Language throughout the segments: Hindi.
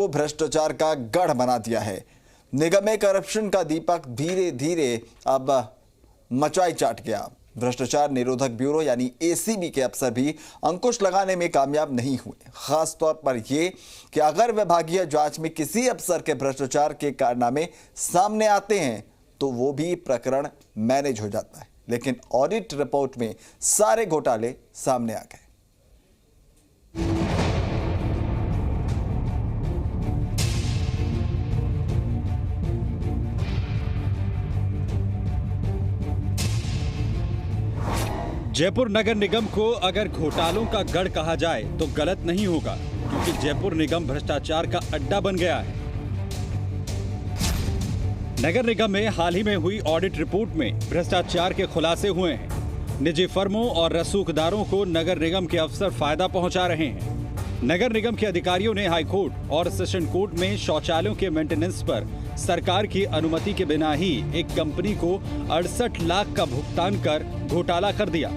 को भ्रष्टाचार का गढ़ बना दिया है। निगम में करप्शन का दीपक धीरे धीरे अब मचाई चाट गया। भ्रष्टाचार निरोधक ब्यूरो यानी एसीबी के अफसर भी अंकुश लगाने में कामयाब नहीं हुए। खास तौर पर यह कि अगर विभागीय जांच में किसी अफसर के भ्रष्टाचार के कारनामे सामने आते हैं तो वो भी प्रकरण मैनेज हो जाता है, लेकिन ऑडिट रिपोर्ट में सारे घोटाले सामने आ गए। जयपुर नगर निगम को अगर घोटालों का गढ़ कहा जाए तो गलत नहीं होगा, क्योंकि जयपुर निगम भ्रष्टाचार का अड्डा बन गया है। नगर निगम में हाल ही में हुई ऑडिट रिपोर्ट में भ्रष्टाचार के खुलासे हुए हैं। निजी फर्मों और रसूखदारों को नगर निगम के अफसर फायदा पहुंचा रहे हैं। नगर निगम के अधिकारियों ने हाईकोर्ट और सेशन कोर्ट में शौचालयों के मेंटेनेंस पर सरकार की अनुमति के बिना ही एक कंपनी को 68 लाख का भुगतान कर घोटाला कर दिया।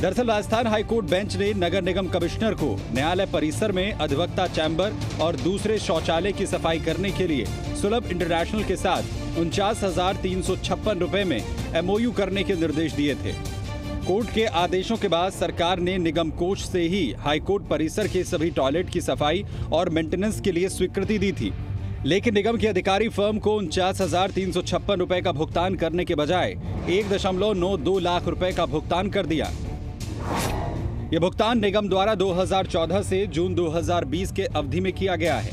दरअसल राजस्थान हाईकोर्ट बेंच ने नगर निगम कमिश्नर को न्यायालय परिसर में अधिवक्ता चैम्बर और दूसरे शौचालय की सफाई करने के लिए सुलभ इंटरनेशनल के साथ 49,356 रुपए में एमओयू करने के निर्देश दिए थे। कोर्ट के आदेशों के बाद सरकार ने निगम कोष से ही हाईकोर्ट परिसर के सभी टॉयलेट की सफाई और मेंटेनेंस के लिए स्वीकृति दी थी, लेकिन निगम के अधिकारी फर्म को 49,356 रुपए का भुगतान करने के बजाय 1.92 लाख रुपए का भुगतान कर दिया। यह भुगतान निगम द्वारा 2014 से जून 2020 के अवधि में किया गया है।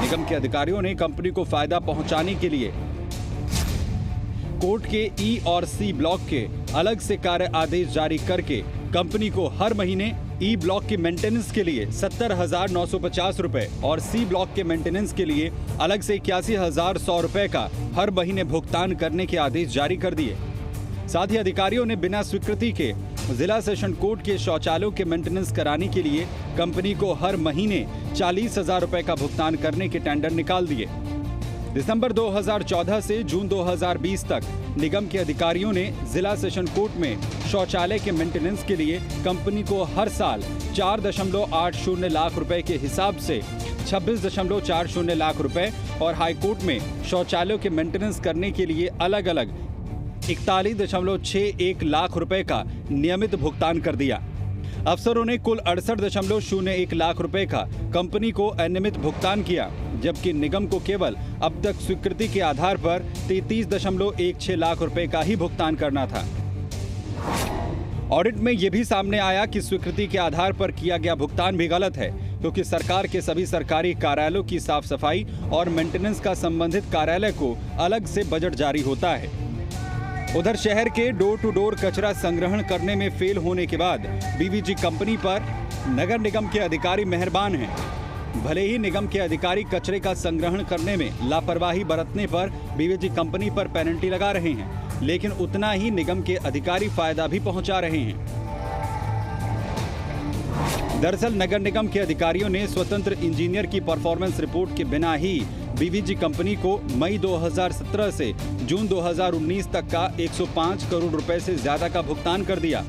निगम के अधिकारियों ने कंपनी को फायदा पहुंचाने के लिए कोर्ट के ई और सी ब्लॉक के अलग से कार्य आदेश जारी करके कंपनी को हर महीने ई ब्लॉक के मेंटेनेंस के लिए 70,950 रुपए और सी ब्लॉक के मेंटेनेंस के लिए अलग से 81,100 रुपए का हर महीने भुगतान करने के आदेश जारी कर दिए। साथ ही अधिकारियों ने बिना स्वीकृति के जिला सेशन कोर्ट के शौचालयों के मेंटेनेंस कराने के लिए कंपनी को हर महीने 40,000 रुपए का भुगतान करने के टेंडर निकाल दिए। दिसंबर 2014 से जून 2020 तक निगम के अधिकारियों ने जिला सेशन कोर्ट में शौचालय के मेंटेनेंस के लिए कंपनी को हर साल 4.80 लाख रुपए के हिसाब से 26.40 लाख रुपए और हाईकोर्ट में शौचालयों के मेंटेनेंस करने के लिए अलग अलग 41.61 लाख रुपए का नियमित भुगतान कर दिया। अफसरों ने कुल 68.01 लाख रुपए का कंपनी को अनियमित भुगतान किया, जबकि निगम को केवल अब तक स्वीकृति के आधार पर 33.16 लाख रुपए का ही भुगतान करना था। ऑडिट में यह भी सामने आया कि स्वीकृति के आधार पर किया गया भुगतान भी गलत है, क्योंकि सरकार के सभी सरकारी कार्यालयों की साफ सफाई और मेंटेनेंस का संबंधित कार्यालय को अलग से बजट जारी होता है। उधर शहर के डोर टू डोर कचरा संग्रहण करने में फेल होने के बाद बीवीजी कंपनी पर नगर निगम के अधिकारी मेहरबान हैं। भले ही निगम के अधिकारी कचरे का संग्रहण करने में लापरवाही बरतने पर बीवीजी कंपनी पर पेनल्टी लगा रहे हैं, लेकिन उतना ही निगम के अधिकारी फायदा भी पहुंचा रहे हैं। दरअसल नगर निगम के अधिकारियों ने स्वतंत्र इंजीनियर की परफॉर्मेंस रिपोर्ट के बिना ही बीवीजी कंपनी को मई 2017 से जून 2019 तक का 105 करोड़ रुपए से ज्यादा का भुगतान कर दिया।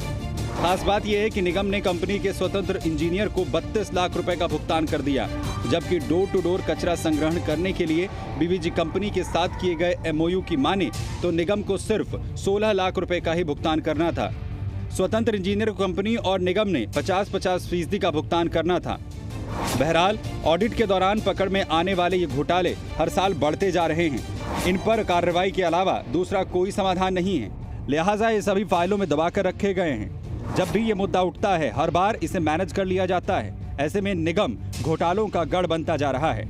खास बात यह है कि निगम ने कंपनी के स्वतंत्र इंजीनियर को 32 लाख रुपए का भुगतान कर दिया, जबकि डोर टू डोर कचरा संग्रहण करने के लिए बीवीजी कंपनी के साथ किए गए एमओयू की माने तो निगम को सिर्फ 16 लाख रुपए का ही भुगतान करना था। स्वतंत्र इंजीनियर कंपनी और निगम ने 50-50% का भुगतान करना था। बहरहाल ऑडिट के दौरान पकड़ में आने वाले ये घोटाले हर साल बढ़ते जा रहे हैं। इन पर कार्रवाई के अलावा दूसरा कोई समाधान नहीं है, लिहाजा ये सभी फाइलों में दबाकर रखे गए हैं। जब भी ये मुद्दा उठता है हर बार इसे मैनेज कर लिया जाता है। ऐसे में निगम घोटालों का गढ़ बनता जा रहा है।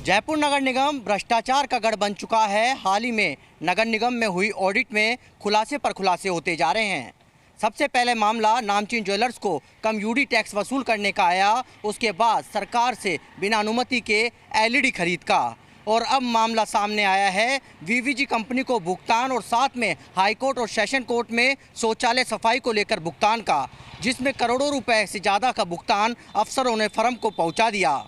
जयपुर नगर निगम भ्रष्टाचार का गढ़ बन चुका है। हाल ही में नगर निगम में हुई ऑडिट में खुलासे पर खुलासे होते जा रहे हैं। सबसे पहले मामला नामचीन ज्वेलर्स को कम यूडी टैक्स वसूल करने का आया, उसके बाद सरकार से बिना अनुमति के एलईडी खरीद का, और अब मामला सामने आया है बीवीजी कंपनी को भुगतान और साथ में हाईकोर्ट और सेशन कोर्ट में शौचालय सफाई को लेकर भुगतान का, जिसमें करोड़ों रुपए से ज़्यादा का भुगतान अफसरों ने फर्म को पहुंचा दिया।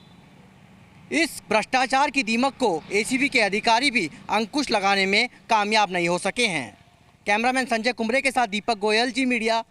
इस भ्रष्टाचार की दीमक को एसीबी के अधिकारी भी अंकुश लगाने में कामयाब नहीं हो सके हैं। कैमरामैन संजय कुमरे के साथ दीपक गोयल, जी मीडिया।